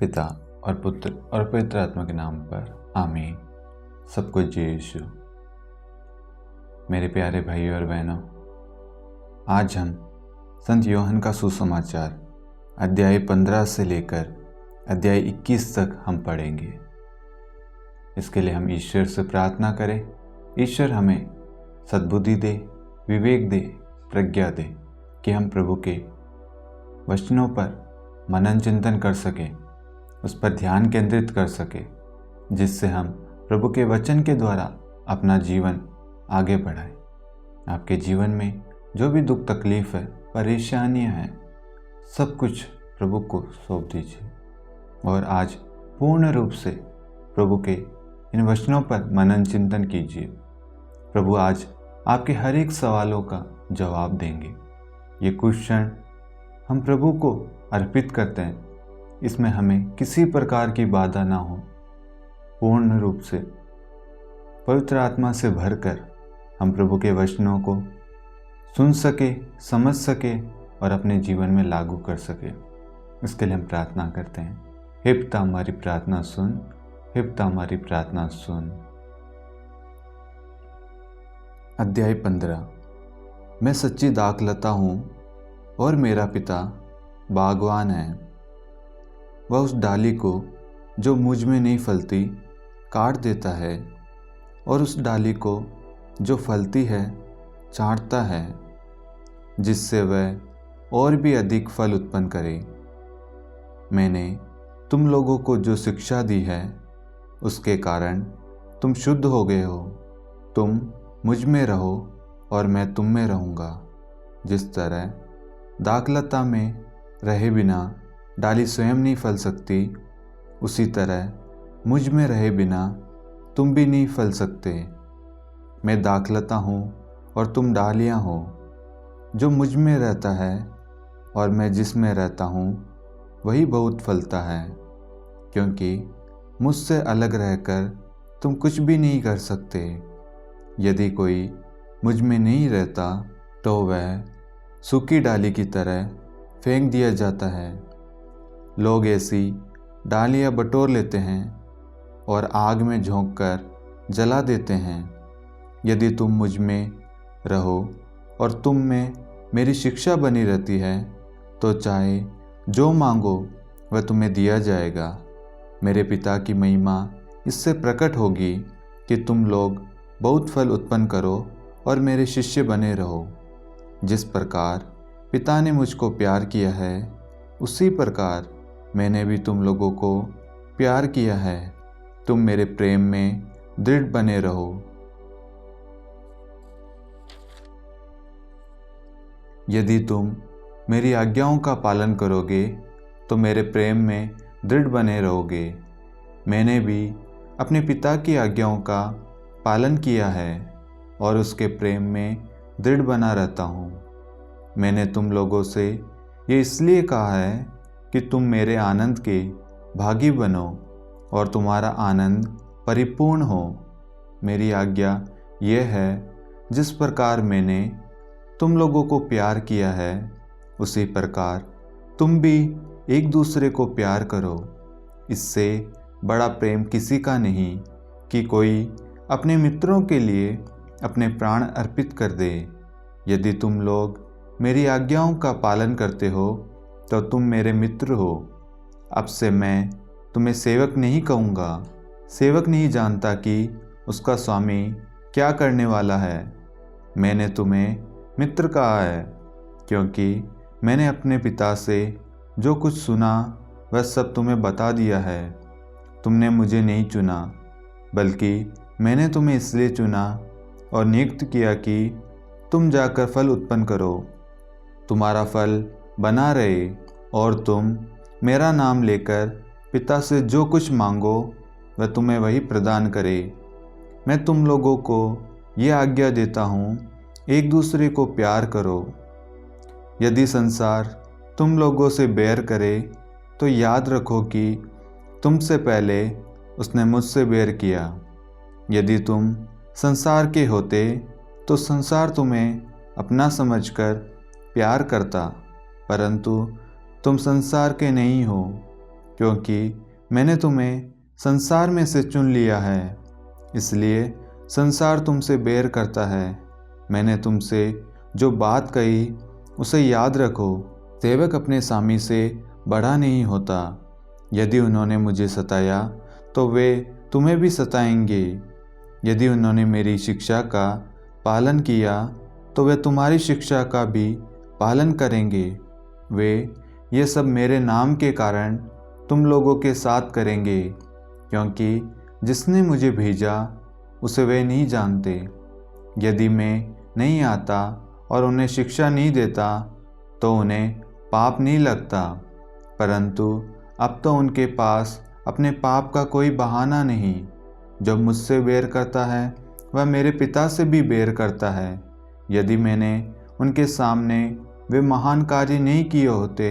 पिता और पुत्र और पवित्र आत्मा के नाम पर आमीन। सबको जय यीशु। मेरे प्यारे भाइयों और बहनों, आज हम संत यूहन्ना का सुसमाचार अध्याय 15 से लेकर अध्याय 21 तक हम पढ़ेंगे। इसके लिए हम ईश्वर से प्रार्थना करें। ईश्वर हमें सद्बुद्धि दे, विवेक दे, प्रज्ञा दे कि हम प्रभु के वचनों पर मनन चिंतन कर सकें, उस पर ध्यान केंद्रित कर सके, जिससे हम प्रभु के वचन के द्वारा अपना जीवन आगे बढ़ाएं। आपके जीवन में जो भी दुख तकलीफ है, परेशानियां हैं, सब कुछ प्रभु को सौंप दीजिए और आज पूर्ण रूप से प्रभु के इन वचनों पर मनन चिंतन कीजिए। प्रभु आज आपके हर एक सवालों का जवाब देंगे। ये कुछ क्षण हम प्रभु को अर्पित करते हैं। इसमें हमें किसी प्रकार की बाधा ना हो। पूर्ण रूप से पवित्र आत्मा से भरकर हम प्रभु के वचनों को सुन सके, समझ सके और अपने जीवन में लागू कर सके। इसके लिए हम प्रार्थना करते हैं। हे पिता, हमारी प्रार्थना सुन। हे पिता, हमारी प्रार्थना सुन। अध्याय 15। मैं सच्ची दाखलता हूँ और मेरा पिता बागवान है। वह उस डाली को जो मुझ में नहीं फलती काट देता है और उस डाली को जो फलती है छांटता है, जिससे वह और भी अधिक फल उत्पन्न करे। मैंने तुम लोगों को जो शिक्षा दी है उसके कारण तुम शुद्ध हो गए हो। तुम मुझ में रहो और मैं तुम में रहूँगा। जिस तरह दाखलता में रहे बिना डाली स्वयं नहीं फल सकती, उसी तरह मुझ में रहे बिना तुम भी नहीं फल सकते। मैं दाखलता हूँ और तुम डालियाँ हो। जो मुझ में रहता है और मैं जिसमें रहता हूँ वही बहुत फलता है, क्योंकि मुझसे अलग रहकर तुम कुछ भी नहीं कर सकते। यदि कोई मुझ में नहीं रहता तो वह सूखी डाली की तरह फेंक दिया जाता है। लोग ऐसी डालियाँ बटोर लेते हैं और आग में झोंककर जला देते हैं। यदि तुम मुझ में रहो और तुम में मेरी शिक्षा बनी रहती है तो चाहे जो मांगो वह तुम्हें दिया जाएगा। मेरे पिता की महिमा इससे प्रकट होगी कि तुम लोग बहुत फल उत्पन्न करो और मेरे शिष्य बने रहो। जिस प्रकार पिता ने मुझको प्यार किया है, उसी प्रकार मैंने भी तुम लोगों को प्यार किया है। तुम मेरे प्रेम में दृढ़ बने रहो। यदि तुम मेरी आज्ञाओं का पालन करोगे तो मेरे प्रेम में दृढ़ बने रहोगे। मैंने भी अपने पिता की आज्ञाओं का पालन किया है और उसके प्रेम में दृढ़ बना रहता हूँ। मैंने तुम लोगों से ये इसलिए कहा है कि तुम मेरे आनंद के भागी बनो और तुम्हारा आनंद परिपूर्ण हो। मेरी आज्ञा यह है, जिस प्रकार मैंने तुम लोगों को प्यार किया है उसी प्रकार तुम भी एक दूसरे को प्यार करो। इससे बड़ा प्रेम किसी का नहीं कि कोई अपने मित्रों के लिए अपने प्राण अर्पित कर दे। यदि तुम लोग मेरी आज्ञाओं का पालन करते हो तो तुम मेरे मित्र हो। अब से मैं तुम्हें सेवक नहीं कहूँगा। सेवक नहीं जानता कि उसका स्वामी क्या करने वाला है। मैंने तुम्हें मित्र कहा है, क्योंकि मैंने अपने पिता से जो कुछ सुना वह सब तुम्हें बता दिया है। तुमने मुझे नहीं चुना, बल्कि मैंने तुम्हें इसलिए चुना और नियुक्त किया कि तुम जाकर फल उत्पन्न करो, तुम्हारा फल बना रहे और तुम मेरा नाम लेकर पिता से जो कुछ मांगो वह तुम्हें वही प्रदान करे। मैं तुम लोगों को ये आज्ञा देता हूँ, एक दूसरे को प्यार करो। यदि संसार तुम लोगों से बैर करे तो याद रखो कि तुमसे पहले उसने मुझसे बैर किया। यदि तुम संसार के होते तो संसार तुम्हें अपना समझकर प्यार करता, परंतु तुम संसार के नहीं हो, क्योंकि मैंने तुम्हें संसार में से चुन लिया है, इसलिए संसार तुमसे बैर करता है। मैंने तुमसे जो बात कही उसे याद रखो। सेवक अपने स्वामी से बड़ा नहीं होता। यदि उन्होंने मुझे सताया तो वे तुम्हें भी सताएंगे। यदि उन्होंने मेरी शिक्षा का पालन किया तो वे तुम्हारी शिक्षा का भी पालन करेंगे। वे ये सब मेरे नाम के कारण तुम लोगों के साथ करेंगे, क्योंकि जिसने मुझे भेजा उसे वे नहीं जानते। यदि मैं नहीं आता और उन्हें शिक्षा नहीं देता तो उन्हें पाप नहीं लगता, परंतु अब तो उनके पास अपने पाप का कोई बहाना नहीं। जो मुझसे बैर करता है वह मेरे पिता से भी बैर करता है। यदि मैंने उनके सामने वे महान कार्य नहीं किए होते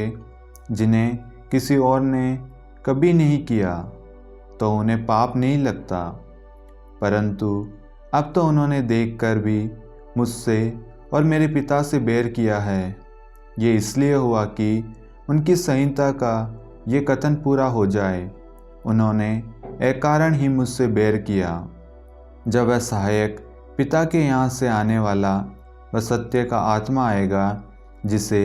जिन्हें किसी और ने कभी नहीं किया, तो उन्हें पाप नहीं लगता, परंतु अब तो उन्होंने देखकर भी मुझसे और मेरे पिता से बैर किया है। ये इसलिए हुआ कि उनकी संहिता का ये कथन पूरा हो जाए, उन्होंने अकारण ही मुझसे बैर किया। जब वह सहायक पिता के यहाँ से आने वाला वह सत्य का आत्मा आएगा, जिसे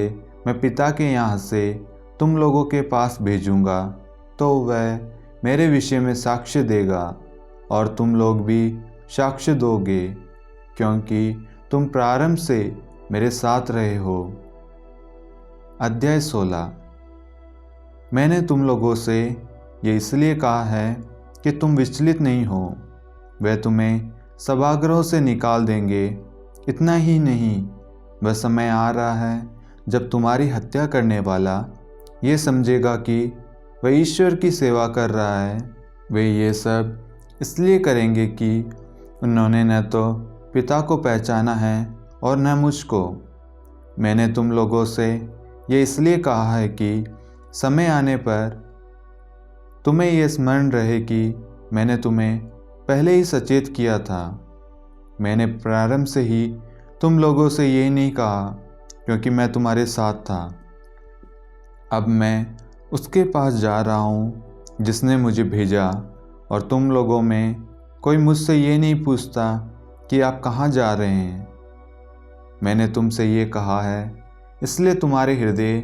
मैं पिता के यहाँ से तुम लोगों के पास भेजूँगा, तो वह मेरे विषय में साक्ष्य देगा और तुम लोग भी साक्ष्य दोगे, क्योंकि तुम प्रारंभ से मेरे साथ रहे हो। अध्याय 16। मैंने तुम लोगों से ये इसलिए कहा है कि तुम विचलित नहीं हो। वह तुम्हें सभागृह से निकाल देंगे। इतना ही नहीं, वह समय आ रहा है जब तुम्हारी हत्या करने वाला ये समझेगा कि वह ईश्वर की सेवा कर रहा है। वे ये सब इसलिए करेंगे कि उन्होंने न तो पिता को पहचाना है और न मुझको। मैंने तुम लोगों से ये इसलिए कहा है कि समय आने पर तुम्हें यह स्मरण रहे कि मैंने तुम्हें पहले ही सचेत किया था। मैंने प्रारंभ से ही तुम लोगों से ये नहीं कहा, क्योंकि मैं तुम्हारे साथ था। अब मैं उसके पास जा रहा हूँ जिसने मुझे भेजा, और तुम लोगों में कोई मुझसे ये नहीं पूछता कि आप कहाँ जा रहे हैं। मैंने तुमसे ये कहा है इसलिए तुम्हारे हृदय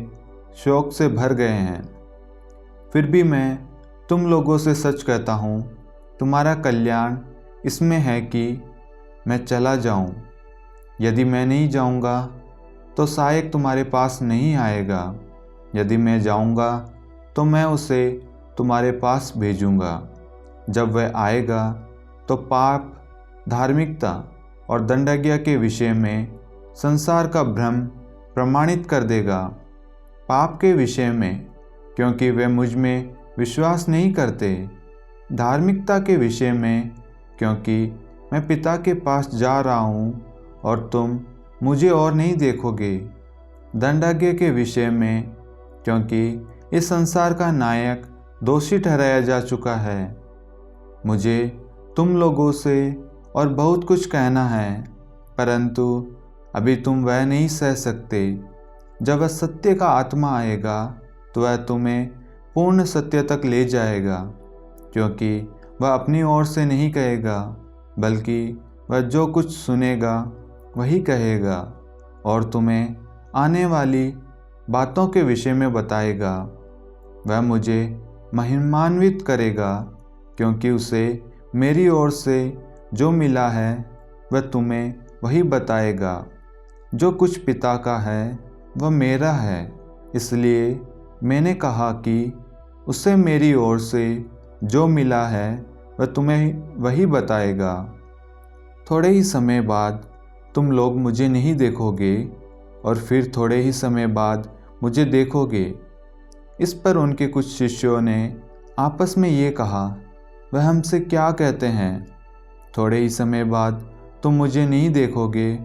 शोक से भर गए हैं। फिर भी मैं तुम लोगों से सच कहता हूँ, तुम्हारा कल्याण इसमें है कि मैं चला जाऊँ। यदि मैं नहीं जाऊँगा तो सहायक तुम्हारे पास नहीं आएगा। यदि मैं जाऊँगा तो मैं उसे तुम्हारे पास भेजूँगा। जब वह आएगा तो पाप, धार्मिकता और दंडाज्ञा के विषय में संसार का भ्रम प्रमाणित कर देगा। पाप के विषय में, क्योंकि वे मुझ में विश्वास नहीं करते। धार्मिकता के विषय में, क्योंकि मैं पिता के पास जा रहा हूँ और तुम मुझे और नहीं देखोगे। दंडाज्ञा के विषय में, क्योंकि इस संसार का नायक दोषी ठहराया जा चुका है। मुझे तुम लोगों से और बहुत कुछ कहना है, परंतु अभी तुम वह नहीं सह सकते। जब वह सत्य का आत्मा आएगा तो वह तुम्हें पूर्ण सत्य तक ले जाएगा, क्योंकि वह अपनी ओर से नहीं कहेगा, बल्कि वह जो कुछ सुनेगा वही कहेगा और तुम्हें आने वाली बातों के विषय में बताएगा। वह मुझे महिमान्वित करेगा, क्योंकि उसे मेरी ओर से जो मिला है वह तुम्हें वही बताएगा। जो कुछ पिता का है वह मेरा है, इसलिए मैंने कहा कि उसे मेरी ओर से जो मिला है वह तुम्हें वही बताएगा। थोड़े ही समय बाद तुम लोग मुझे नहीं देखोगे और फिर थोड़े ही समय बाद मुझे देखोगे। इस पर उनके कुछ शिष्यों ने आपस में ये कहा, वह हमसे क्या कहते हैं? थोड़े ही समय बाद तुम मुझे नहीं देखोगे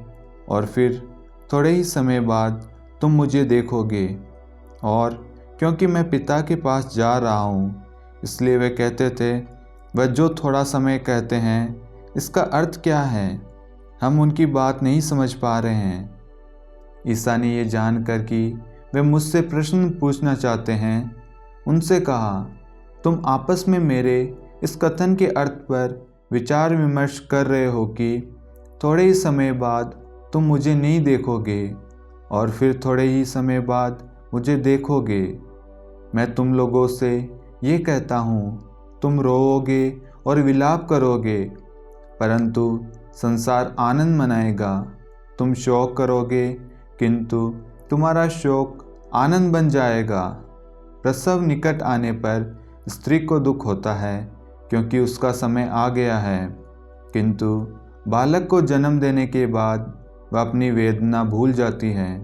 और फिर थोड़े ही समय बाद तुम मुझे देखोगे। और क्योंकि मैं पिता के पास जा रहा हूँ, इसलिए वे कहते थे, वह जो थोड़ा समय कहते हैं इसका अर्थ क्या है? हम उनकी बात नहीं समझ पा रहे हैं। ईसा ने ये जानकर कि वे मुझसे प्रश्न पूछना चाहते हैं, उनसे कहा, तुम आपस में मेरे इस कथन के अर्थ पर विचार विमर्श कर रहे हो कि थोड़े ही समय बाद तुम मुझे नहीं देखोगे और फिर थोड़े ही समय बाद मुझे देखोगे। मैं तुम लोगों से ये कहता हूँ, तुम रोओगे और विलाप करोगे, परंतु संसार आनंद मनाएगा। तुम शोक करोगे, किंतु तुम्हारा शोक आनंद बन जाएगा। प्रसव निकट आने पर स्त्री को दुख होता है, क्योंकि उसका समय आ गया है, किंतु बालक को जन्म देने के बाद वह अपनी वेदना भूल जाती है,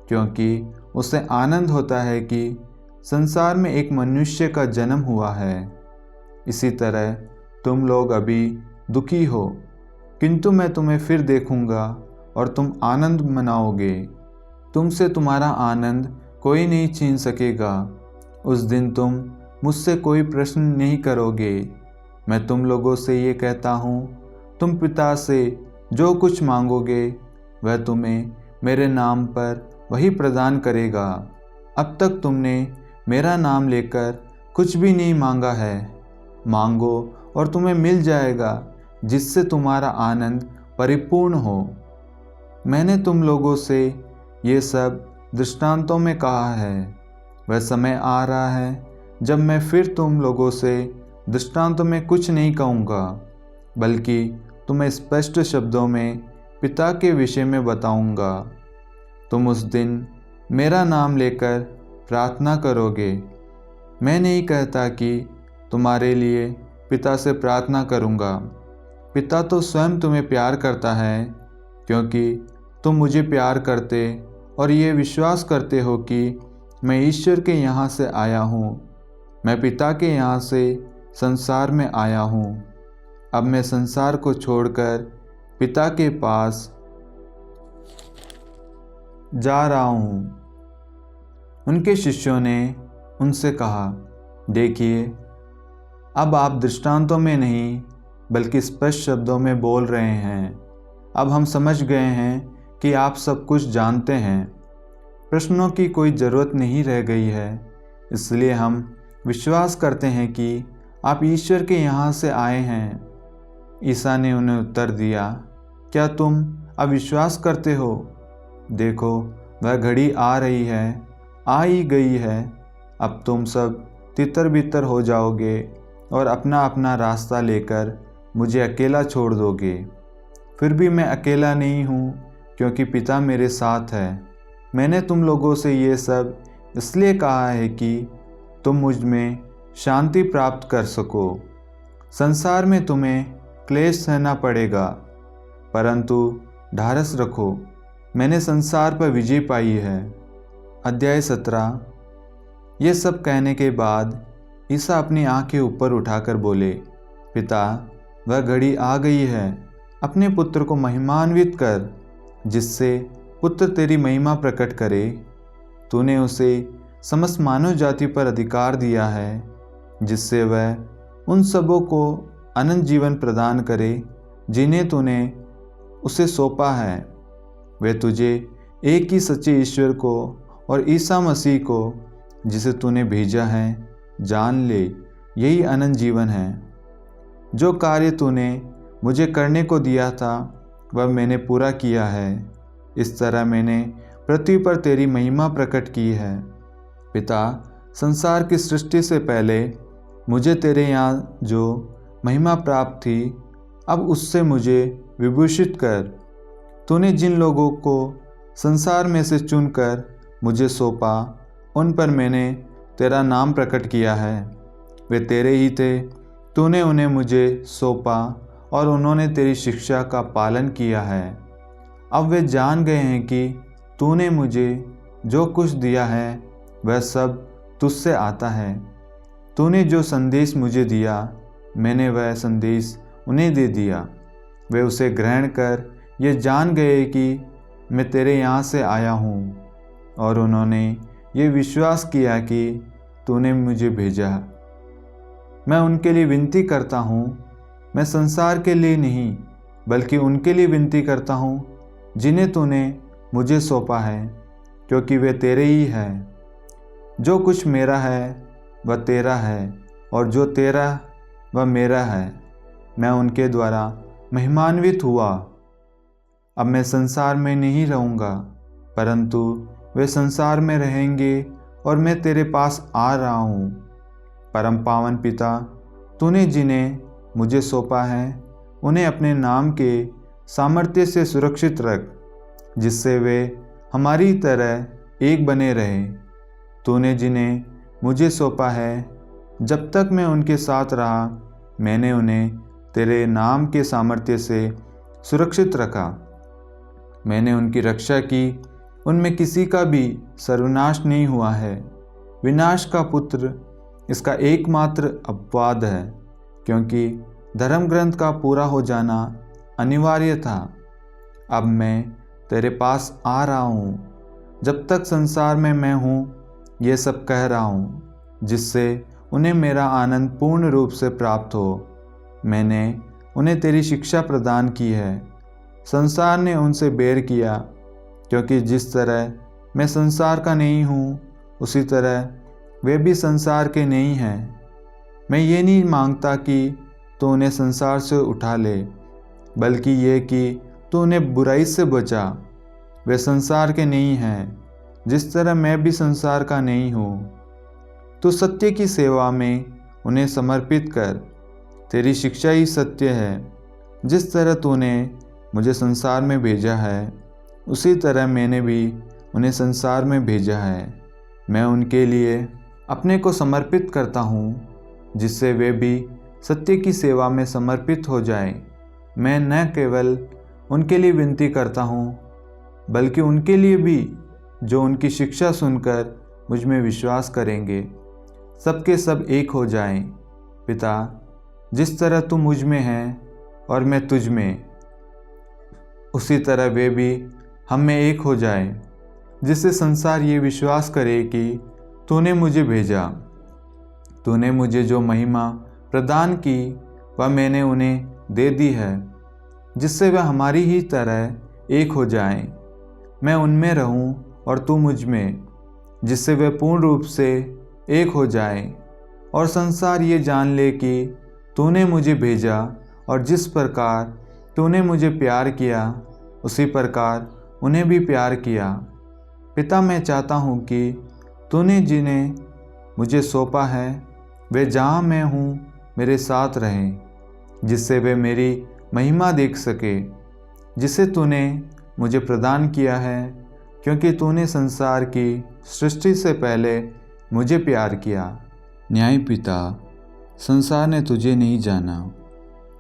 क्योंकि उसे आनंद होता है कि संसार में एक मनुष्य का जन्म हुआ है। इसी तरह तुम लोग अभी दुखी हो, किंतु मैं तुम्हें फिर देखूंगा और तुम आनंद मनाओगे। तुमसे तुम्हारा आनंद कोई नहीं छीन सकेगा। उस दिन तुम मुझसे कोई प्रश्न नहीं करोगे। मैं तुम लोगों से ये कहता हूँ, तुम पिता से जो कुछ मांगोगे वह तुम्हें मेरे नाम पर वही प्रदान करेगा। अब तक तुमने मेरा नाम लेकर कुछ भी नहीं मांगा है। मांगो और तुम्हें मिल जाएगा, जिससे तुम्हारा आनंद परिपूर्ण हो। मैंने तुम लोगों से ये सब दृष्टांतों में कहा है। वह समय आ रहा है जब मैं फिर तुम लोगों से दृष्टांतों में कुछ नहीं कहूँगा, बल्कि तुम्हें स्पष्ट शब्दों में पिता के विषय में बताऊँगा। तुम उस दिन मेरा नाम लेकर प्रार्थना करोगे। मैं नहीं कहता कि तुम्हारे लिए पिता से प्रार्थना करूँगा। पिता तो स्वयं तुम्हें प्यार करता है, क्योंकि तुम मुझे प्यार करते और ये विश्वास करते हो कि मैं ईश्वर के यहाँ से आया हूँ। मैं पिता के यहाँ से संसार में आया हूँ। अब मैं संसार को छोड़कर पिता के पास जा रहा हूँ। उनके शिष्यों ने उनसे कहा, देखिए, अब आप दृष्टांतों में नहीं बल्कि स्पष्ट शब्दों में बोल रहे हैं। अब हम समझ गए हैं कि आप सब कुछ जानते हैं। प्रश्नों की कोई ज़रूरत नहीं रह गई है, इसलिए हम विश्वास करते हैं कि आप ईश्वर के यहाँ से आए हैं। ईसा ने उन्हें उत्तर दिया, क्या तुम अब विश्वास करते हो? देखो, वह घड़ी आ रही है, आ ही गई है। अब तुम सब तितर बितर हो जाओगे और अपना अपना रास्ता लेकर मुझे अकेला छोड़ दोगे। फिर भी मैं अकेला नहीं हूँ, क्योंकि पिता मेरे साथ है। मैंने तुम लोगों से ये सब इसलिए कहा है कि तुम मुझ में शांति प्राप्त कर सको। संसार में तुम्हें क्लेश सहना पड़ेगा, परंतु ढारस रखो, मैंने संसार पर विजय पाई है। अध्याय 17। ये सब कहने के बाद ईसा अपनी आंखें ऊपर उठाकर बोले, पिता, वह घड़ी आ गई है। अपने पुत्र को महिमान्वित कर, जिससे पुत्र तेरी महिमा प्रकट करे। तूने उसे समस्त मानव जाति पर अधिकार दिया है, जिससे वह उन सबों को अनंत जीवन प्रदान करे जिन्हें तूने उसे सौंपा है। वे तुझे एक ही सच्चे ईश्वर को और ईसा मसीह को, जिसे तूने भेजा है, जान ले। यही अनंत जीवन है। जो कार्य तूने मुझे करने को दिया था वह मैंने पूरा किया है। इस तरह मैंने पृथ्वी पर तेरी महिमा प्रकट की है। पिता, संसार की सृष्टि से पहले मुझे तेरे यहाँ जो महिमा प्राप्त थी, अब उससे मुझे विभूषित कर। तूने जिन लोगों को संसार में से चुनकर मुझे सौंपा, उन पर मैंने तेरा नाम प्रकट किया है। वे तेरे ही थे। तूने उन्हें मुझे सौंपा और उन्होंने तेरी शिक्षा का पालन किया है। अब वे जान गए हैं कि तूने मुझे जो कुछ दिया है वह सब तुझसे आता है। तूने जो संदेश मुझे दिया, मैंने वह संदेश उन्हें दे दिया। वे उसे ग्रहण कर ये जान गए कि मैं तेरे यहाँ से आया हूँ, और उन्होंने ये विश्वास किया कि तूने मुझे भेजा। मैं उनके लिए विनती करता हूँ, मैं संसार के लिए नहीं बल्कि उनके लिए विनती करता हूँ जिन्हें तूने मुझे सौंपा है, क्योंकि वे तेरे ही हैं। जो कुछ मेरा है वह तेरा है और जो तेरा व मेरा है, मैं उनके द्वारा महिमान्वित हुआ। अब मैं संसार में नहीं रहूँगा, परंतु वे संसार में रहेंगे और मैं तेरे पास आ रहा हूँ। परम पावन पिता, तूने जिन्हें मुझे सौंपा है उन्हें अपने नाम के सामर्थ्य से सुरक्षित रख, जिससे वे हमारी तरह एक बने रहें। तूने जिन्हें मुझे सौंपा है, जब तक मैं उनके साथ रहा, मैंने उन्हें तेरे नाम के सामर्थ्य से सुरक्षित रखा। मैंने उनकी रक्षा की, उनमें किसी का भी सर्वनाश नहीं हुआ है। विनाश का पुत्र इसका एकमात्र अपवाद है, क्योंकि धर्म ग्रंथ का पूरा हो जाना अनिवार्य था। अब मैं तेरे पास आ रहा हूँ। जब तक संसार में मैं हूँ, ये सब कह रहा हूँ, जिससे उन्हें मेरा आनंद पूर्ण रूप से प्राप्त हो। मैंने उन्हें तेरी शिक्षा प्रदान की है। संसार ने उनसे बैर किया, क्योंकि जिस तरह मैं संसार का नहीं हूँ, उसी तरह वे भी संसार के नहीं हैं। मैं ये नहीं मांगता कि तू उन्हें संसार से उठा ले, बल्कि ये कि तू उन्हें बुराई से बचा। वे संसार के नहीं हैं, जिस तरह मैं भी संसार का नहीं हूँ। तू सत्य की सेवा में उन्हें समर्पित कर। तेरी शिक्षा ही सत्य है। जिस तरह तूने मुझे संसार में भेजा है, उसी तरह मैंने भी उन्हें संसार में भेजा है। मैं उनके लिए अपने को समर्पित करता हूँ, जिससे वे भी सत्य की सेवा में समर्पित हो जाएं। मैं न केवल उनके लिए विनती करता हूँ, बल्कि उनके लिए भी जो उनकी शिक्षा सुनकर मुझ में विश्वास करेंगे, सबके सब एक हो जाएं। पिता, जिस तरह तू मुझ में है और मैं तुझ में, उसी तरह वे भी हम में एक हो जाएं, जिससे संसार ये विश्वास करे कि तूने मुझे भेजा। तूने मुझे जो महिमा प्रदान की, वह मैंने उन्हें दे दी है, जिससे वह हमारी ही तरह एक हो जाएं। मैं उनमें रहूं और तू मुझ में, जिससे वे पूर्ण रूप से एक हो जाएं, और संसार ये जान ले कि तूने मुझे भेजा, और जिस प्रकार तूने मुझे प्यार किया, उसी प्रकार उन्हें भी प्यार किया। पिता, मैं चाहता हूँ कि तूने जिन्हें मुझे सौंपा है, वे जहाँ मैं हूँ मेरे साथ रहें, जिससे वे मेरी महिमा देख सके, जिसे तूने मुझे प्रदान किया है, क्योंकि तूने संसार की सृष्टि से पहले मुझे प्यार किया। न्याय पिता, संसार ने तुझे नहीं जाना,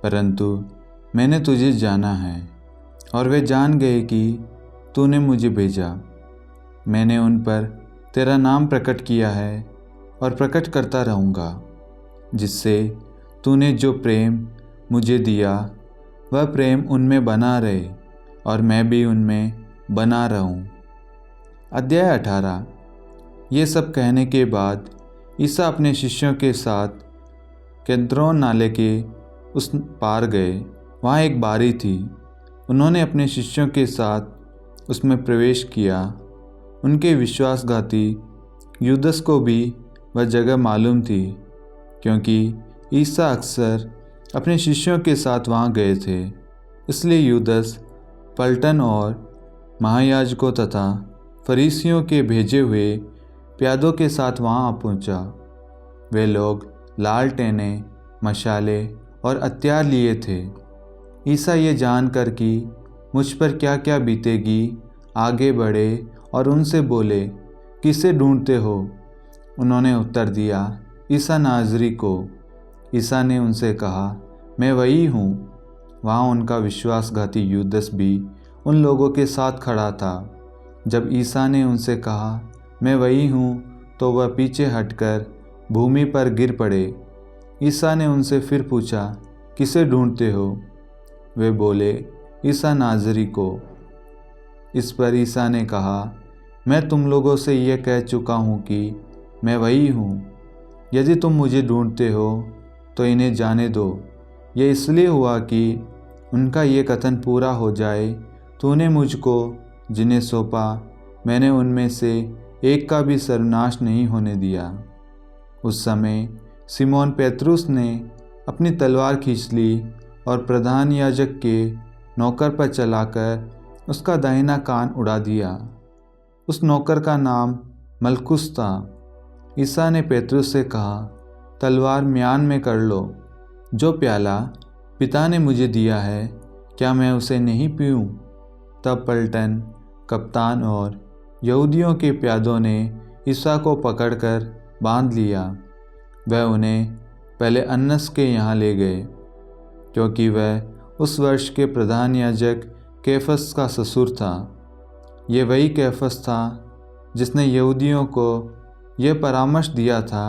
परंतु मैंने तुझे जाना है, और वे जान गए कि तूने मुझे भेजा। मैंने उन पर तेरा नाम प्रकट किया है और प्रकट करता रहूँगा, जिससे तूने जो प्रेम मुझे दिया, वह प्रेम उनमें बना रहे और मैं भी उनमें बना रहूं। अध्याय 18। ये सब कहने के बाद ईसा अपने शिष्यों के साथ केद्रोन नाले के उस पार गए। वहाँ एक बारी थी। उन्होंने अपने शिष्यों के साथ उसमें प्रवेश किया। उनके विश्वासघाती यूदस को भी वह जगह मालूम थी, क्योंकि ईसा अक्सर अपने शिष्यों के साथ वहाँ गए थे। इसलिए यूदस पलटन और महायाजकों तथा फरीसियों के भेजे हुए प्यादों के साथ वहाँ आ पहुँचा। वे लोग लालटेनें, मशाले और हथियार लिए थे। ईसा ये जानकर कि मुझ पर क्या क्या बीतेगी, आगे बढ़े और उनसे बोले, किसे ढूंढते हो? उन्होंने उत्तर दिया, ईसा नाज़री को। ईसा ने उनसे कहा, मैं वही हूँ। वहाँ उनका विश्वासघाती यूदस भी उन लोगों के साथ खड़ा था। जब ईसा ने उनसे कहा, मैं वही हूँ, तो वह पीछे हटकर भूमि पर गिर पड़े। ईसा ने उनसे फिर पूछा, किसे ढूंढते हो? वे बोले, ईसा नाज़री को। इस पर ईसा ने कहा, मैं तुम लोगों से यह कह चुका हूँ कि मैं वही हूँ। यदि तुम मुझे ढूंढते हो तो इन्हें जाने दो। यह इसलिए हुआ कि उनका ये कथन पूरा हो जाए, तूने मुझको जिन्हें सौंपा, मैंने उनमें से एक का भी सर्वनाश नहीं होने दिया। उस समय सिमोन पेतरुस ने अपनी तलवार खींच ली और प्रधान याजक के नौकर पर चलाकर उसका दाहिना कान उड़ा दिया। उस नौकर का नाम मलकुस था। ईसा ने पेतरुस से कहा, तलवार म्यान में कर लो। जो प्याला पिता ने मुझे दिया है, क्या मैं उसे नहीं पीऊँ? तब पलटन, कप्तान और यहूदियों के प्यादों ने ईसा को पकड़कर बांध लिया। वह उन्हें पहले अन्नस के यहाँ ले गए, क्योंकि वह उस वर्ष के प्रधान याजक कैफस का ससुर था। ये वही कैफस था जिसने यहूदियों को यह परामर्श दिया था,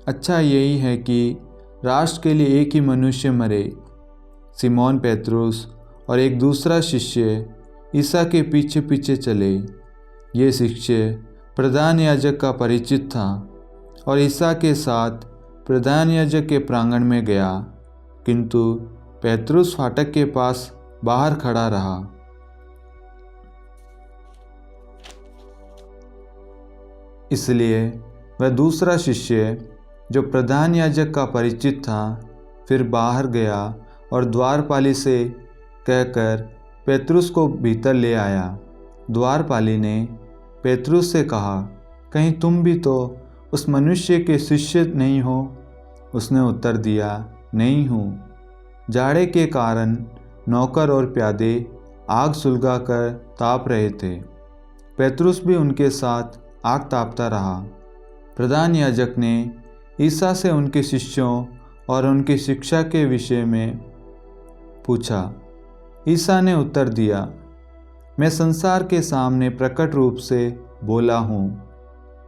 अच्छा यही है कि राष्ट्र के लिए एक ही मनुष्य मरे। सिमोन पेतरुस और एक दूसरा शिष्य ईसा के पीछे पीछे चले। ये शिष्य प्रधान याजक का परिचित था और ईसा के साथ प्रधान याजक के प्रांगण में गया, किंतु पेतरुस फाटक के पास बाहर खड़ा रहा। इसलिए वह दूसरा शिष्य जो प्रधान याजक का परिचित था फिर बाहर गया और द्वारपाली से कहकर पेतरुस को भीतर ले आया। द्वारपाली ने पेतरुस से कहा, कहीं तुम भी तो उस मनुष्य के शिष्य नहीं हो? उसने उत्तर दिया, नहीं हूँ। जाड़े के कारण नौकर और प्यादे आग सुलगाकर ताप रहे थे। पेतरुस भी उनके साथ आग तापता रहा। प्रधान याजक ने ईसा से उनके शिष्यों और उनकी शिक्षा के विषय में पूछा। ईसा ने उत्तर दिया, मैं संसार के सामने प्रकट रूप से बोला हूँ।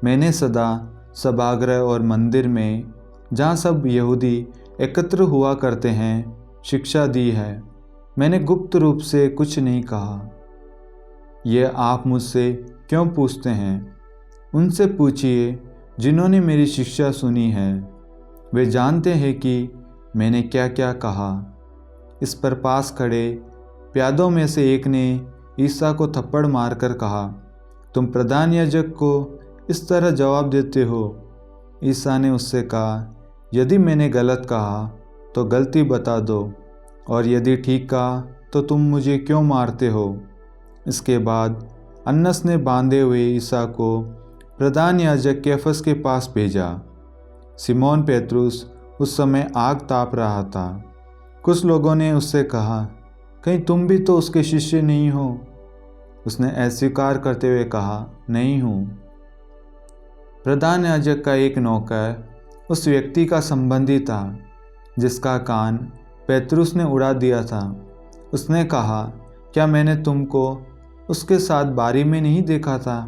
मैंने सदा सभागृह और मंदिर में, जहाँ सब यहूदी एकत्र हुआ करते हैं, शिक्षा दी है। मैंने गुप्त रूप से कुछ नहीं कहा। ये आप मुझसे क्यों पूछते हैं? उनसे पूछिए जिन्होंने मेरी शिक्षा सुनी है। वे जानते हैं कि मैंने क्या क्या कहा। इस पर पास खड़े प्यादों में से एक ने ईसा को थप्पड़ मारकर कहा, तुम प्रधान याजक को इस तरह जवाब देते हो? ईसा ने उससे कहा, यदि मैंने गलत कहा तो गलती बता दो, और यदि ठीक कहा तो तुम मुझे क्यों मारते हो? इसके बाद अन्नस ने बांधे हुए ईसा को प्रधान याजक कैफस के पास भेजा। सिमोन पेतरुस उस समय आग ताप रहा था। कुछ लोगों ने उससे कहा, कहीं तुम भी तो उसके शिष्य नहीं हो? उसने अस्वीकार करते हुए कहा, नहीं हूँ। प्रधान याजक का एक नौकर उस व्यक्ति का संबंधी था जिसका कान पेतरुस ने उड़ा दिया था। उसने कहा, क्या मैंने तुमको उसके साथ बारी में नहीं देखा था?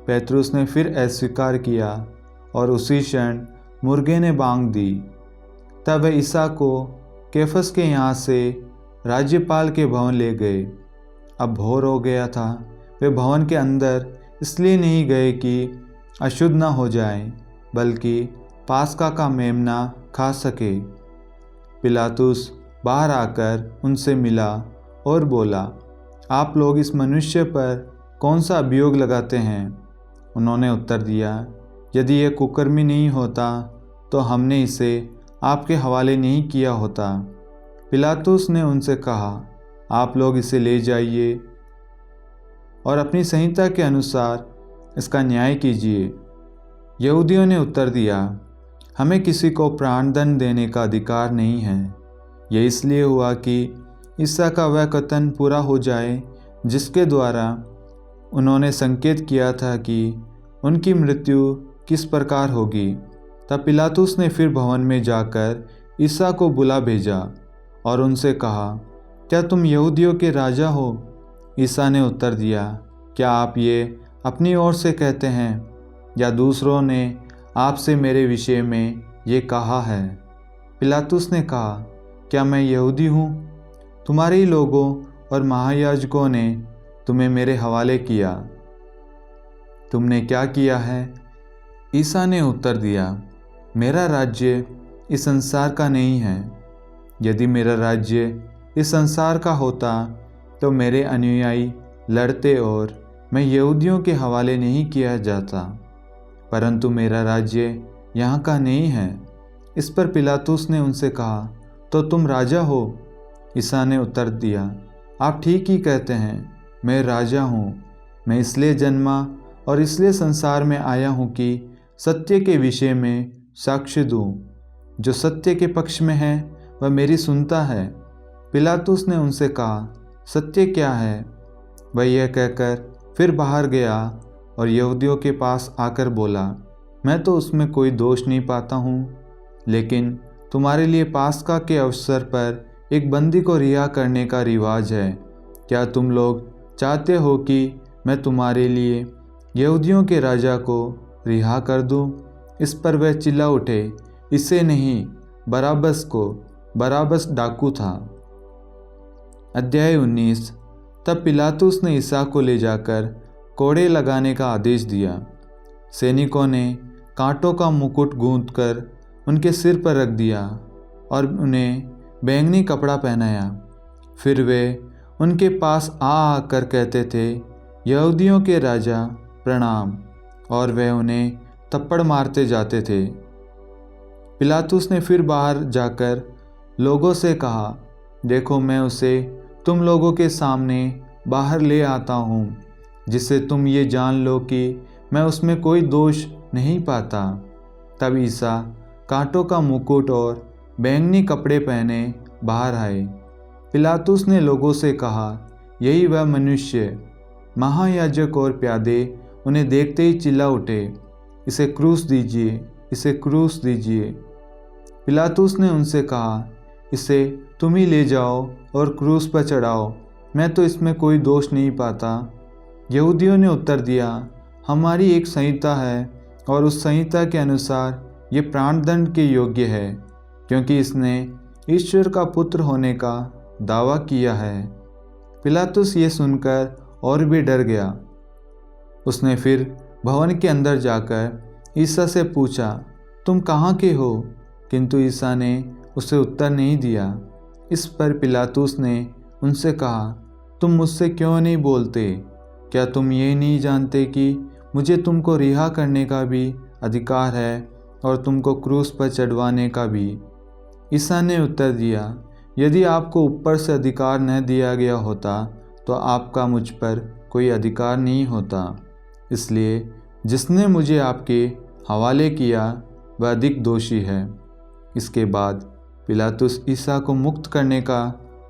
पेतरुस ने फिर अस्वीकार किया और उसी क्षण मुर्गे ने बांग दी। तब वे ईसा को कैफस के यहाँ से राज्यपाल के भवन ले गए। अब भोर हो गया था। वे भवन के अंदर इसलिए नहीं गए कि अशुद्ध न हो जाए, बल्कि पास्का का मेमना खा सके। पिलातुस बाहर आकर उनसे मिला और बोला, आप लोग इस मनुष्य पर कौन सा अभियोग लगाते हैं? उन्होंने उत्तर दिया, यदि यह कुकर्मी नहीं होता तो हमने इसे आपके हवाले नहीं किया होता। पिलातुस ने उनसे कहा, आप लोग इसे ले जाइए और अपनी संहिता के अनुसार इसका न्याय कीजिए। यहूदियों ने उत्तर दिया, हमें किसी को प्राणदंड देने का अधिकार नहीं है। यह इसलिए हुआ कि ईसा का वह कथन पूरा हो जाए जिसके द्वारा उन्होंने संकेत किया था कि उनकी मृत्यु किस प्रकार होगी। तब पिलातुस ने फिर भवन में जाकर ईसा को बुला भेजा और उनसे कहा, क्या तुम यहूदियों के राजा हो? ईसा ने उत्तर दिया, क्या आप ये अपनी ओर से कहते हैं या दूसरों ने आपसे मेरे विषय में ये कहा है? पिलातुस ने कहा, क्या मैं यहूदी हूँ? तुम्हारे ही लोगों और महायाजकों ने तुम्हें मेरे हवाले किया। तुमने क्या किया है? ईसा ने उत्तर दिया, मेरा राज्य इस संसार का नहीं है। यदि मेरा राज्य इस संसार का होता तो मेरे अनुयायी लड़ते और मैं यहूदियों के हवाले नहीं किया जाता, परंतु मेरा राज्य यहाँ का नहीं है। इस पर पिलातुस ने उनसे कहा, तो तुम राजा हो? ईसा ने उत्तर दिया, आप ठीक ही कहते हैं, मैं राजा हूँ। मैं इसलिए जन्मा और इसलिए संसार में आया हूँ कि सत्य के विषय में साक्ष्य दूँ। जो सत्य के पक्ष में है वह मेरी सुनता है। पिलातुस ने उनसे कहा, सत्य क्या है? वह यह कहकर फिर बाहर गया और यहूदियों के पास आकर बोला, मैं तो उसमें कोई दोष नहीं पाता हूँ, लेकिन तुम्हारे लिए पास्का के अवसर पर एक बंदी को रिहा करने का रिवाज है। क्या तुम लोग चाहते हो कि मैं तुम्हारे लिए यहूदियों के राजा को रिहा कर दूँ? इस पर वह चिल्ला उठे, इसे नहीं, बराबस को। बराबस डाकू था। अध्याय 19। तब पिलातुस ने ईसा को ले जाकर कोड़े लगाने का आदेश दिया। सैनिकों ने कांटों का मुकुट गूंथकर उनके सिर पर रख दिया और उन्हें बैंगनी कपड़ा पहनाया। फिर वे उनके पास आकर कहते थे, यहूदियों के राजा प्रणाम, और वे उन्हें थप्पड़ मारते जाते थे। पिलातुस ने फिर बाहर जाकर लोगों से कहा, देखो, मैं उसे तुम लोगों के सामने बाहर ले आता हूँ, जिससे तुम ये जान लो कि मैं उसमें कोई दोष नहीं पाता। तब ईसा कांटों का मुकुट और बैंगनी कपड़े पहने बाहर आए। पिलातुस ने लोगों से कहा, यही वह मनुष्य। महायाजक और प्यादे उन्हें देखते ही चिल्ला उठे, इसे क्रूस दीजिए, इसे क्रूस दीजिए। पिलातुस ने उनसे कहा, इसे तुम ही ले जाओ और क्रूस पर चढ़ाओ, मैं तो इसमें कोई दोष नहीं पाता। यहूदियों ने उत्तर दिया, हमारी एक संहिता है और उस संहिता के अनुसार ये प्राणदंड के योग्य है, क्योंकि इसने ईश्वर का पुत्र होने का दावा किया है। पिलातुस ये सुनकर और भी डर गया। उसने फिर भवन के अंदर जाकर ईसा से पूछा, तुम कहाँ के हो? किंतु ईसा ने उसे उत्तर नहीं दिया। इस पर पिलातुस ने उनसे कहा, तुम मुझसे क्यों नहीं बोलते? क्या तुम ये नहीं जानते कि मुझे तुमको रिहा करने का भी अधिकार है और तुमको क्रूस पर चढ़वाने का भी? ईसा ने उत्तर दिया, यदि आपको ऊपर से अधिकार न दिया गया होता तो आपका मुझ पर कोई अधिकार नहीं होता। इसलिए जिसने मुझे आपके हवाले किया वह अधिक दोषी है। इसके बाद पिलातुस ईसा को मुक्त करने का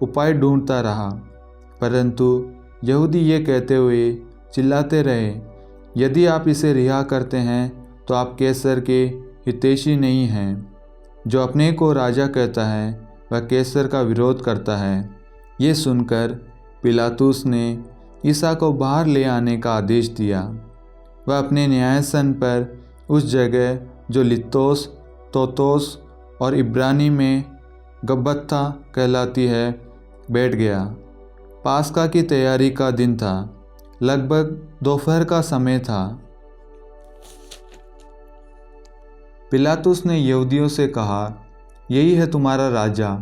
उपाय ढूंढता रहा, परंतु यहूदी ये कहते हुए चिल्लाते रहे, यदि आप इसे रिहा करते हैं तो आप कैसर के हितैषी नहीं हैं। जो अपने को राजा कहता है वह कैसर का विरोध करता है। ये सुनकर पिलातुस ने ईसा को बाहर ले आने का आदेश दिया। वह अपने न्यायासन पर उस जगह जो लित्तोस, तोतोस और इब्रानी में गब्बथा कहलाती है बैठ गया। पास्का की तैयारी का दिन था। लगभग दोपहर का समय था। पिलातुस ने यहूदियों से कहा, यही है तुम्हारा राजा।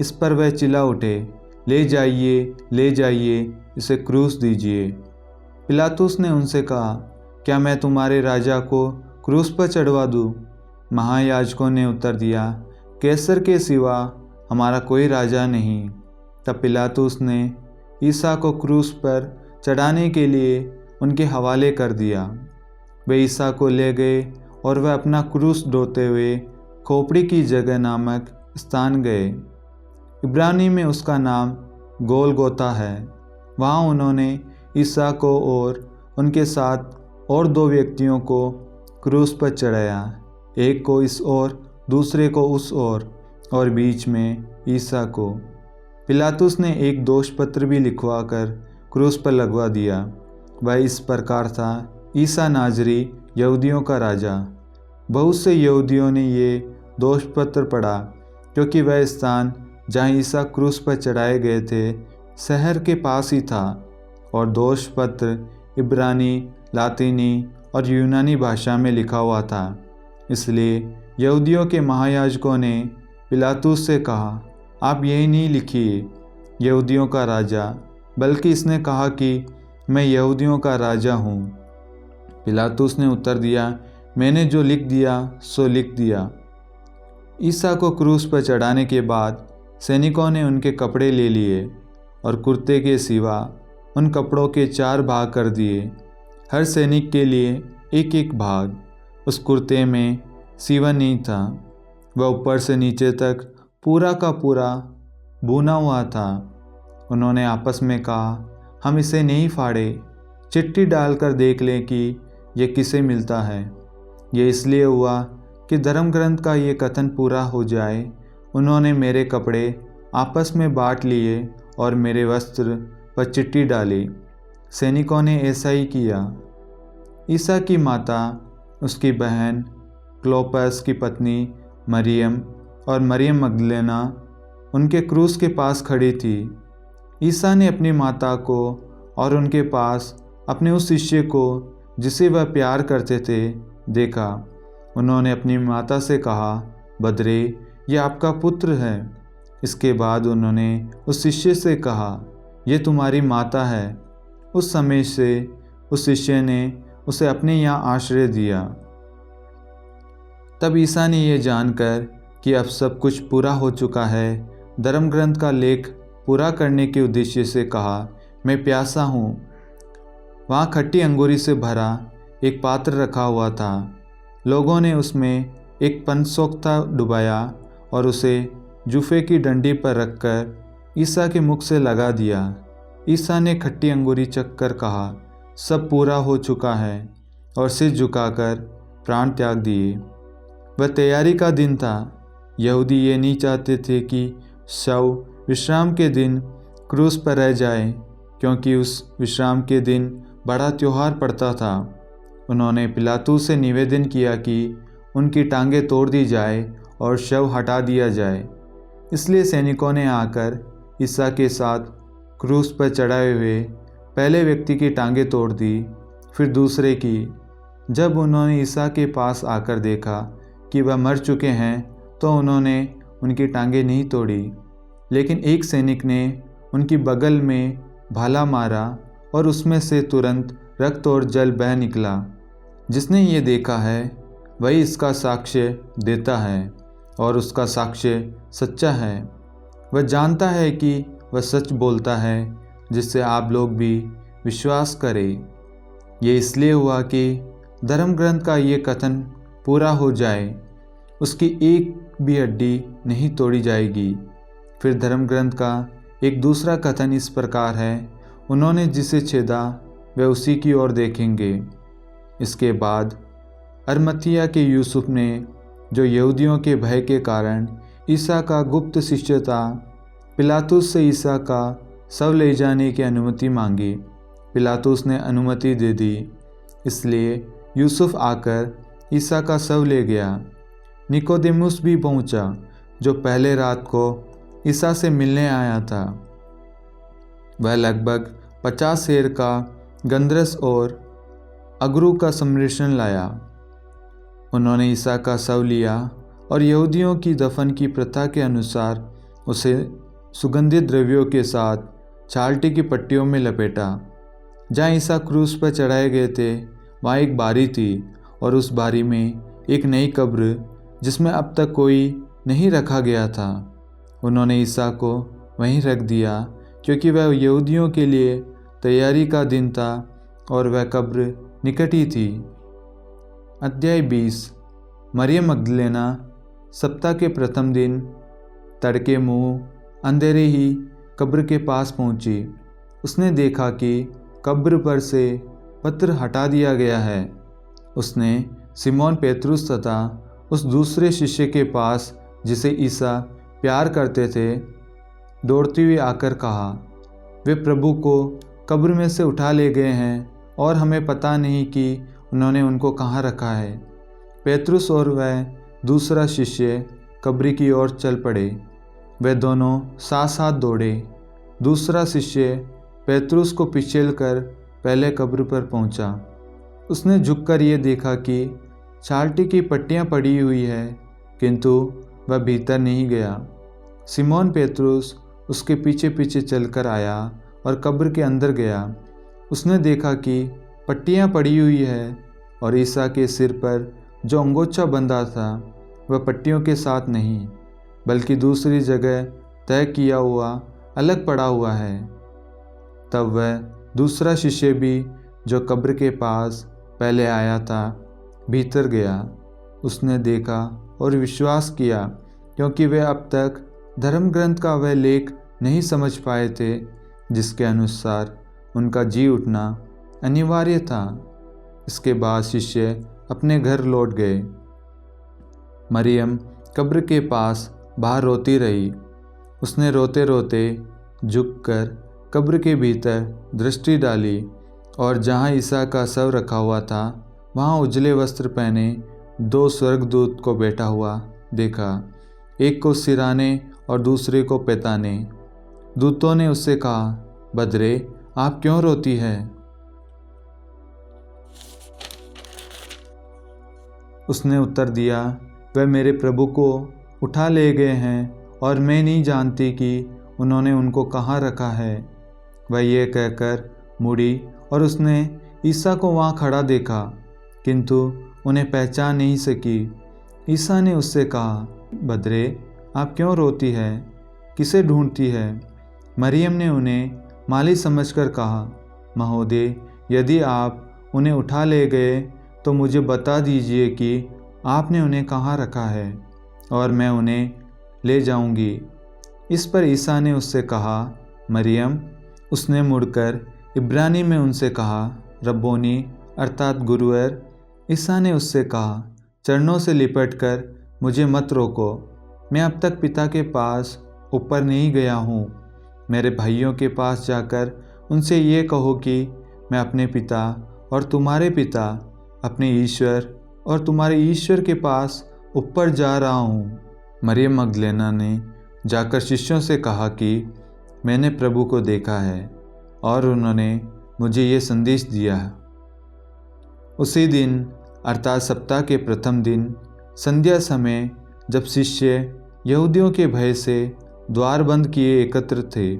इस पर वह चिल्ला उठे, ले जाइए, ले जाइए, इसे क्रूस दीजिए। पिलातुस ने उनसे कहा, क्या मैं तुम्हारे राजा को क्रूस पर चढ़वा दूँ? महायाजकों ने उत्तर दिया, कैसर के सिवा हमारा कोई राजा नहीं। तब पिलातुस ने ईसा को क्रूस पर चढ़ाने के लिए उनके हवाले कर दिया। वे ईसा को ले गए और वह अपना क्रूस ढोते हुए खोपड़ी की जगह नामक स्थान गए। इब्रानी में उसका नाम गोलगोथा है। वहाँ उन्होंने ईसा को और उनके साथ और 2 व्यक्तियों को क्रूस पर चढ़ाया, एक को इस ओर, दूसरे को उस ओर, और बीच में ईसा को। पिलातुस ने एक दोष पत्र भी लिखवा कर क्रूस पर लगवा दिया। वह इस प्रकार था, ईसा नाजरी यहूदियों का राजा। बहुत से यहूदियों ने ये दोष पत्र पढ़ा, क्योंकि वह स्थान जहाँ ईसा क्रूस पर चढ़ाए गए थे शहर के पास ही था, और दोष पत्र इब्रानी, लातीनी और यूनानी भाषा में लिखा हुआ था। इसलिए यहूदियों के महायाजकों ने पिलातुस से कहा, आप यही नहीं लिखिए यहूदियों का राजा, बल्कि इसने कहा कि मैं यहूदियों का राजा हूँ। पिलातुस ने उत्तर दिया, मैंने जो लिख दिया सो लिख दिया। ईसा को क्रूस पर चढ़ाने के बाद सैनिकों ने उनके कपड़े ले लिए और कुर्ते के सिवा उन कपड़ों के 4 भाग कर दिए, हर सैनिक के लिए एक एक भाग। उस कुर्ते में सीवन नहीं था, वह ऊपर से नीचे तक पूरा का पूरा बुना हुआ था। उन्होंने आपस में कहा, हम इसे नहीं फाड़े, चिट्ठी डालकर देख लें कि यह किसे मिलता है। ये इसलिए हुआ कि धर्म ग्रंथ का ये कथन पूरा हो जाए, उन्होंने मेरे कपड़े आपस में बांट लिए और मेरे वस्त्र पर चिट्ठी डाली। सैनिकों ने ऐसा ही किया। ईसा की माता, उसकी बहन क्लोपस की पत्नी मरियम और मरियम मगदलेना उनके क्रूस के पास खड़ी थी। ईसा ने अपनी माता को और उनके पास अपने उस शिष्य को जिसे वह प्यार करते थे देखा। उन्होंने अपनी माता से कहा, बदरे, यह आपका पुत्र है। इसके बाद उन्होंने उस शिष्य से कहा, यह तुम्हारी माता है। उस समय से उस शिष्य ने उसे अपने यहाँ आश्रय दिया। तब ईसा ने यह जानकर कि अब सब कुछ पूरा हो चुका है, धर्म ग्रंथ का लेख पूरा करने के उद्देश्य से कहा, मैं प्यासा हूँ। वहाँ खट्टी अंगूरी से भरा एक पात्र रखा हुआ था। लोगों ने उसमें एक पनसोख्ता डुबाया और उसे जूफे की डंडी पर रखकर ईसा के मुख से लगा दिया। ईसा ने खट्टी अंगूरी चखकर कहा, सब पूरा हो चुका है, और सिर झुकाकर प्राण त्याग दिए। वह तैयारी का दिन था। यहूदी ये नहीं चाहते थे कि शव विश्राम के दिन क्रूस पर रह जाए, क्योंकि उस विश्राम के दिन बड़ा त्यौहार पड़ता था। उन्होंने पिलातुस से निवेदन किया कि उनकी टांगें तोड़ दी जाए और शव हटा दिया जाए। इसलिए सैनिकों ने आकर ईसा के साथ क्रूस पर चढ़ाए हुए पहले व्यक्ति की टांगें तोड़ दी, फिर दूसरे की। जब उन्होंने ईसा के पास आकर देखा कि वह मर चुके हैं, तो उन्होंने उनकी टांगें नहीं तोड़ी। लेकिन एक सैनिक ने उनकी बगल में भाला मारा और उसमें से तुरंत रक्त और जल बह निकला। जिसने ये देखा है वही इसका साक्ष्य देता है, और उसका साक्ष्य सच्चा है। वह जानता है कि वह सच बोलता है, जिससे आप लोग भी विश्वास करें। ये इसलिए हुआ कि धर्म ग्रंथ का ये कथन पूरा हो जाए, उसकी एक भी हड्डी नहीं तोड़ी जाएगी। फिर धर्म ग्रंथ का एक दूसरा कथन इस प्रकार है, उन्होंने जिसे छेदा वे उसी की ओर देखेंगे। इसके बाद अरमतिया के यूसुफ ने, जो यहूदियों के भय के कारण ईसा का गुप्त शिष्य था, पिलातुस से ईसा का शव ले जाने की अनुमति मांगी। पिलातुस ने अनुमति दे दी। इसलिए यूसुफ आकर ईसा का शव ले गया। निकोदेमुस भी पहुंचा, जो पहले रात को ईसा से मिलने आया था। वह लगभग 50 सेर का गंधरस और अगरू का सम्मिश्रण लाया। उन्होंने ईसा का शव लिया और यहूदियों की दफन की प्रथा के अनुसार उसे सुगंधित द्रव्यों के साथ छालटी की पट्टियों में लपेटा। जहाँ ईसा क्रूस पर चढ़ाए गए थे वहाँ एक बारी थी, और उस बारी में एक नई कब्र जिसमें अब तक कोई नहीं रखा गया था। उन्होंने ईसा को वहीं रख दिया, क्योंकि वह यहूदियों के लिए तैयारी का दिन था और वह कब्र निकट ही थी। अध्याय 20। मरियम मगदलेना सप्ताह के प्रथम दिन तड़के मुँह अंधेरे ही कब्र के पास पहुंची। उसने देखा कि कब्र पर से पत्थर हटा दिया गया है। उसने सिमोन पेतरुस तथा उस दूसरे शिष्य के पास, जिसे ईसा प्यार करते थे, दौड़ती हुई आकर कहा, वे प्रभु को कब्र में से उठा ले गए हैं और हमें पता नहीं कि उन्होंने उनको कहाँ रखा है। पेतरुस और वह दूसरा शिष्य कब्र की ओर चल पड़े। वे दोनों साथ साथ दौड़े। दूसरा शिष्य पेतरुस को पिछेल कर पहले कब्र पर पहुंचा। उसने झुककर ये देखा कि छालटी की पट्टियाँ पड़ी हुई है, किंतु वह भीतर नहीं गया। सिमोन पेतरुस उसके पीछे पीछे चलकर आया और कब्र के अंदर गया। उसने देखा कि पट्टियाँ पड़ी हुई है और ईसा के सिर पर जो अंगोछा बंधा था वह पट्टियों के साथ नहीं, बल्कि दूसरी जगह तय किया हुआ अलग पड़ा हुआ है। तब वह दूसरा शिष्य भी, जो कब्र के पास पहले आया था, भीतर गया। उसने देखा और विश्वास किया, क्योंकि वे अब तक धर्म ग्रंथ का वह लेख नहीं समझ पाए थे जिसके अनुसार उनका जी उठना अनिवार्य था। इसके बाद शिष्य अपने घर लौट गए। मरियम कब्र के पास बाहर रोती रही। उसने रोते रोते झुककर कब्र के भीतर दृष्टि डाली और जहाँ ईसा का शव रखा हुआ था वहाँ उजले वस्त्र पहने 2 स्वर्गदूत को बैठा हुआ देखा, एक को सिराने और दूसरे को पैताने। दूतों ने उससे कहा, बदरे, आप क्यों रोती है? उसने उत्तर दिया, वह मेरे प्रभु को उठा ले गए हैं और मैं नहीं जानती कि उन्होंने उनको कहाँ रखा है। वह ये कहकर मुड़ी और उसने ईसा को वहाँ खड़ा देखा, किंतु उन्हें पहचान नहीं सकी। ईसा ने उससे कहा, बदरे, आप क्यों रोती है? किसे ढूंढती है? मरियम ने उन्हें माली समझकर कहा, महोदय, यदि आप उन्हें उठा ले गए तो मुझे बता दीजिए कि आपने उन्हें कहाँ रखा है और मैं उन्हें ले जाऊंगी। इस पर ईसा ने उससे कहा, मरियम। उसने मुड़कर इब्रानी में उनसे कहा, रब्बोनी, अर्थात गुरुवर। ईसा ने उससे कहा, चरणों से लिपटकर मुझे मत रोको। मैं अब तक पिता के पास ऊपर नहीं गया हूँ। मेरे भाइयों के पास जाकर उनसे ये कहो कि मैं अपने पिता और तुम्हारे पिता, अपने ईश्वर और तुम्हारे ईश्वर के पास ऊपर जा रहा हूँ। मरियम मगदलेना ने जाकर शिष्यों से कहा कि मैंने प्रभु को देखा है और उन्होंने मुझे ये संदेश दिया। उसी दिन अर्थात सप्ताह के प्रथम दिन संध्या समय, जब शिष्य यहूदियों के भय से द्वार बंद किए एकत्र थे,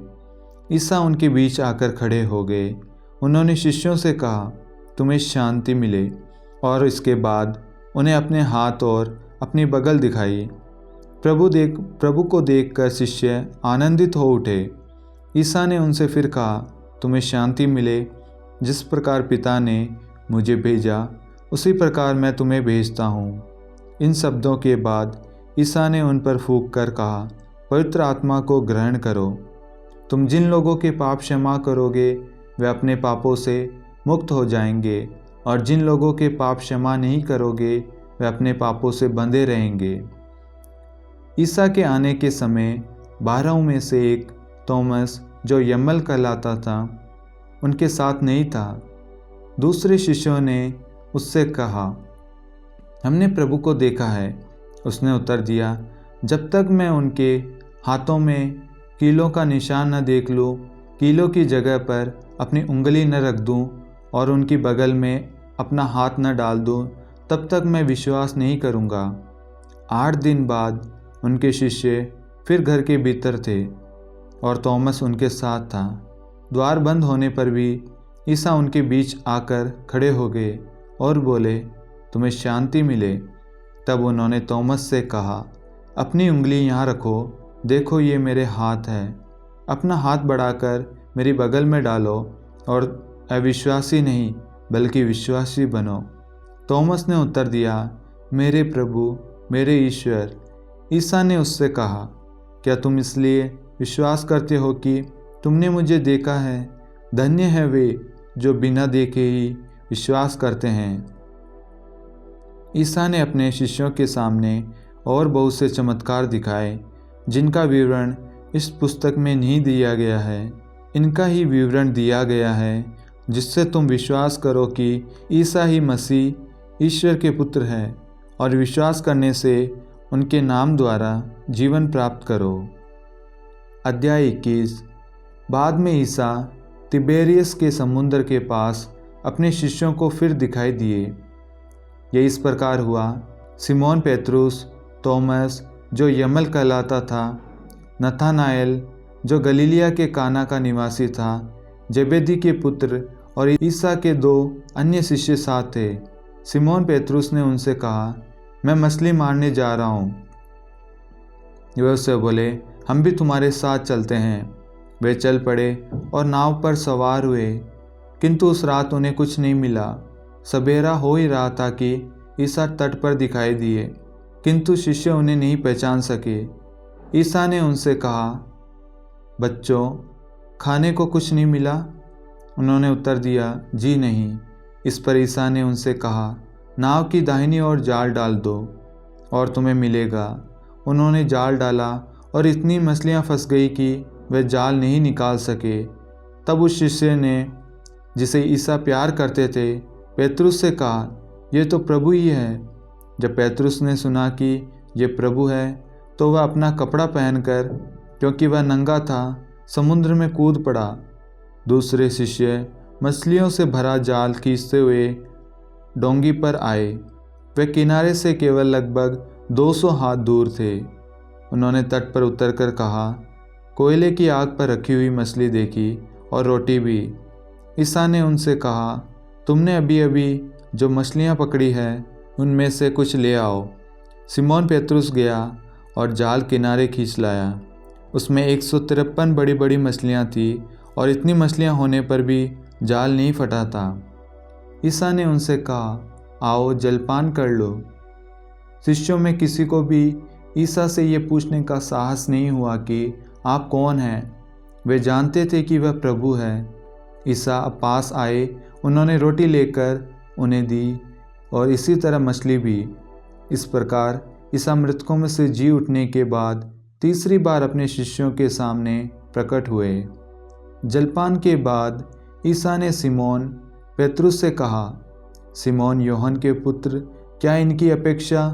ईसा उनके बीच आकर खड़े हो गए। उन्होंने शिष्यों से कहा, तुम्हें शांति मिले। और इसके बाद उन्हें अपने हाथ और अपनी बगल दिखाई। प्रभु को देखकर शिष्य आनंदित हो उठे। ईसा ने उनसे फिर कहा, तुम्हें शांति मिले। जिस प्रकार पिता ने मुझे भेजा उसी प्रकार मैं तुम्हें भेजता हूँ। इन शब्दों के बाद ईसा ने उन पर फूंक कर कहा, पवित्र आत्मा को ग्रहण करो। तुम जिन लोगों के पाप क्षमा करोगे वे अपने पापों से मुक्त हो जाएंगे, और जिन लोगों के पाप क्षमा नहीं करोगे वे अपने पापों से बंधे रहेंगे। ईसा के आने के समय 12 में से एक थॉमस, जो यम्मल कहलाता था, उनके साथ नहीं था। दूसरे शिष्यों ने उससे कहा, हमने प्रभु को देखा है। उसने उत्तर दिया, जब तक मैं उनके हाथों में कीलों का निशान न देख लूँ, कीलों की जगह पर अपनी उंगली न रख दूँ और उनकी बगल में अपना हाथ न डाल दूँ, तब तक मैं विश्वास नहीं करूँगा। 8 दिन बाद उनके शिष्य फिर घर के भीतर थे और थॉमस उनके साथ था। द्वार बंद होने पर भी ईसा उनके बीच आकर खड़े हो गए और बोले, तुम्हें शांति मिले। तब उन्होंने थॉमस से कहा, अपनी उंगली यहाँ रखो, देखो ये मेरे हाथ है। अपना हाथ बढ़ाकर मेरी बगल में डालो और अविश्वासी नहीं बल्कि विश्वासी बनो। थॉमस ने उत्तर दिया, मेरे प्रभु, मेरे ईश्वर। ईसा ने उससे कहा, क्या तुम इसलिए विश्वास करते हो कि तुमने मुझे देखा है? धन्य है वे जो बिना देखे ही विश्वास करते हैं। ईसा ने अपने शिष्यों के सामने और बहुत से चमत्कार दिखाए, जिनका विवरण इस पुस्तक में नहीं दिया गया है। इनका ही विवरण दिया गया है, जिससे तुम विश्वास करो कि ईसा ही मसीह ईश्वर के पुत्र हैं, और विश्वास करने से उनके नाम द्वारा जीवन प्राप्त करो। अध्याय 21। बाद में ईसा तिबेरियस के समुद्र के पास अपने शिष्यों को फिर दिखाई दिए। यह इस प्रकार हुआ, सिमोन पेत्रुस, थॉमस जो यम्मल कहलाता था, नथानाएल जो गलीलिया के काना का निवासी था, जेबेदी के पुत्र और ईसा के 2 अन्य शिष्य साथ थे। सिमोन पेत्रुस ने उनसे कहा, मैं मछली मारने जा रहा हूँ। वे उससे बोले, हम भी तुम्हारे साथ चलते हैं। वे चल पड़े और नाव पर सवार हुए, किंतु उस रात उन्हें कुछ नहीं मिला। सवेरा हो ही रहा था कि ईसा तट पर दिखाई दिए, किंतु शिष्य उन्हें नहीं पहचान सके। ईसा ने उनसे कहा, बच्चों, खाने को कुछ नहीं मिला? उन्होंने उत्तर दिया, जी नहीं। इस पर ईसा ने उनसे कहा, नाव की दाहिनी ओर जाल डाल दो और तुम्हें मिलेगा। उन्होंने जाल डाला और इतनी मछलियां फंस गई कि वे जाल नहीं निकाल सके। तब उस शिष्य ने, जिसे ईसा प्यार करते थे, पेतरुस से कहा, ये तो प्रभु ही है। जब पेतरुस ने सुना कि ये प्रभु है, तो वह अपना कपड़ा पहनकर, क्योंकि वह नंगा था, समुद्र में कूद पड़ा। दूसरे शिष्य मछलियों से भरा जाल खींचते हुए डोंगी पर आए। वे किनारे से केवल लगभग 200 हाथ दूर थे। उन्होंने तट पर उतरकर कहा, कोयले की आग पर रखी हुई मछली देखी और रोटी भी। ईसा ने उनसे कहा, तुमने अभी अभी जो मछलियाँ पकड़ी है, उनमें से कुछ ले आओ। सिमोन पेतरुस गया और जाल किनारे खींच लाया। उसमें 153 बड़ी बड़ी मछलियाँ थीं और इतनी मछलियाँ होने पर भी जाल नहीं फटा था। ईसा ने उनसे कहा, आओ जलपान कर लो। शिष्यों में किसी को भी ईसा से ये पूछने का साहस नहीं हुआ कि आप कौन हैं। वे जानते थे कि वह प्रभु है। ईसा पास आए, उन्होंने रोटी लेकर उन्हें दी और इसी तरह मछली भी। इस प्रकार ईसा मृतकों में से जी उठने के बाद तीसरी बार अपने शिष्यों के सामने प्रकट हुए। जलपान के बाद ईसा ने सिमोन पेतरुस से कहा, सिमोन योहन के पुत्र, क्या इनकी अपेक्षा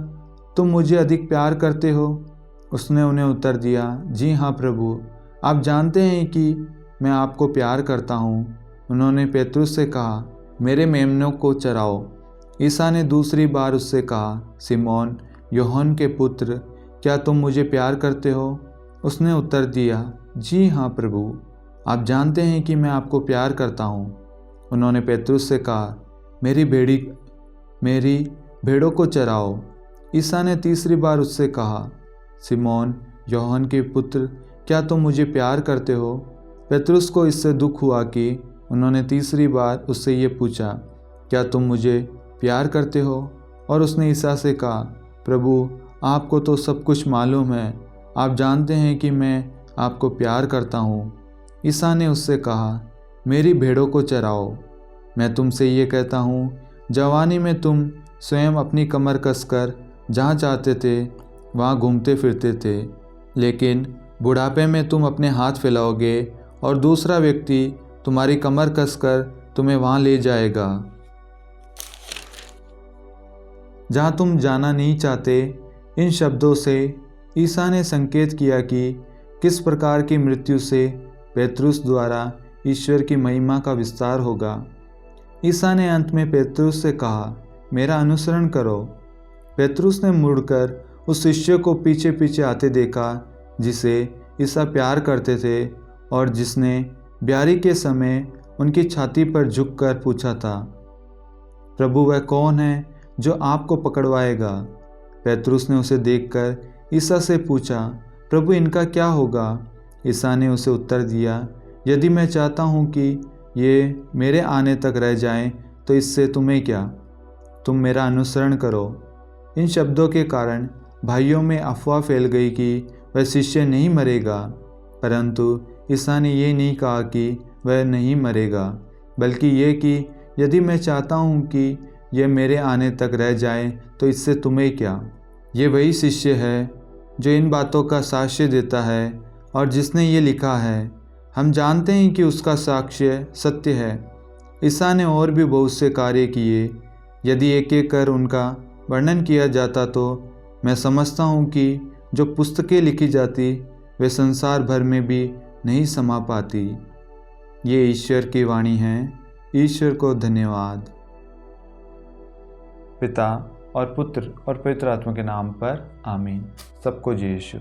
तुम मुझे अधिक प्यार करते हो? उसने उन्हें उत्तर दिया, जी हाँ प्रभु, आप जानते हैं कि मैं आपको प्यार करता हूँ। उन्होंने पेतरुस से कहा, मेरे मेमनों को चराओ। ईसा ने दूसरी बार उससे कहा, सिमोन योहन के पुत्र, क्या तुम मुझे प्यार करते हो? उसने उत्तर दिया, जी हाँ प्रभु, आप जानते हैं कि मैं आपको प्यार करता हूँ। उन्होंने पेतरुस से कहा, मेरी भेड़ों को चराओ। ईसा ने तीसरी बार उससे कहा, सिमोन योहन के पुत्र, क्या तुम मुझे प्यार करते हो? पेतरुस को इससे दुख हुआ कि उन्होंने तीसरी बार उससे ये पूछा, क्या तुम मुझे प्यार करते हो? और उसने ईसा से कहा, प्रभु, आपको तो सब कुछ मालूम है, आप जानते हैं कि मैं आपको प्यार करता हूँ। ईसा ने उससे कहा, मेरी भेड़ों को चराओ। मैं तुमसे ये कहता हूँ, जवानी में तुम स्वयं अपनी कमर कसकर जहाँ चाहते थे वहाँ घूमते फिरते थे, लेकिन बुढ़ापे में तुम अपने हाथ फैलाओगे और दूसरा व्यक्ति तुम्हारी कमर कसकर तुम्हें वहाँ ले जाएगा जहाँ तुम जाना नहीं चाहते। इन शब्दों से ईसा ने संकेत किया कि किस प्रकार की मृत्यु से पेतरुस द्वारा ईश्वर की महिमा का विस्तार होगा। ईसा ने अंत में पेतरुस से कहा, मेरा अनुसरण करो। पेतरुस ने मुड़कर उस शिष्य को पीछे पीछे आते देखा जिसे ईसा प्यार करते थे और जिसने ब्यारी के समय उनकी छाती पर झुककर पूछा था, प्रभु वह कौन है जो आपको पकड़वाएगा? पेतरुस ने उसे देखकर ईसा से पूछा, प्रभु इनका क्या होगा? ईसा ने उसे उत्तर दिया, यदि मैं चाहता हूँ कि ये मेरे आने तक रह जाएं, तो इससे तुम्हें क्या? तुम मेरा अनुसरण करो। इन शब्दों के कारण भाइयों में अफवाह फैल गई कि वह शिष्य नहीं मरेगा, परंतु ईसा ने ये नहीं कहा कि वह नहीं मरेगा, बल्कि ये कि यदि मैं चाहता हूँ कि यह मेरे आने तक रह जाए, तो इससे तुम्हें क्या? ये वही शिष्य है जो इन बातों का साक्ष्य देता है और जिसने ये लिखा है। हम जानते हैं कि उसका साक्ष्य सत्य है। ईसा ने और भी बहुत से कार्य किए। यदि एक एक कर उनका वर्णन किया जाता तो मैं समझता हूँ कि जो पुस्तकें लिखी जाती वे संसार भर में भी नहीं समा पाती। ये ईश्वर की वाणी है। ईश्वर को धन्यवाद। पिता और पुत्र और पवित्र आत्मा के नाम पर आमीन। सबको जय यीशु।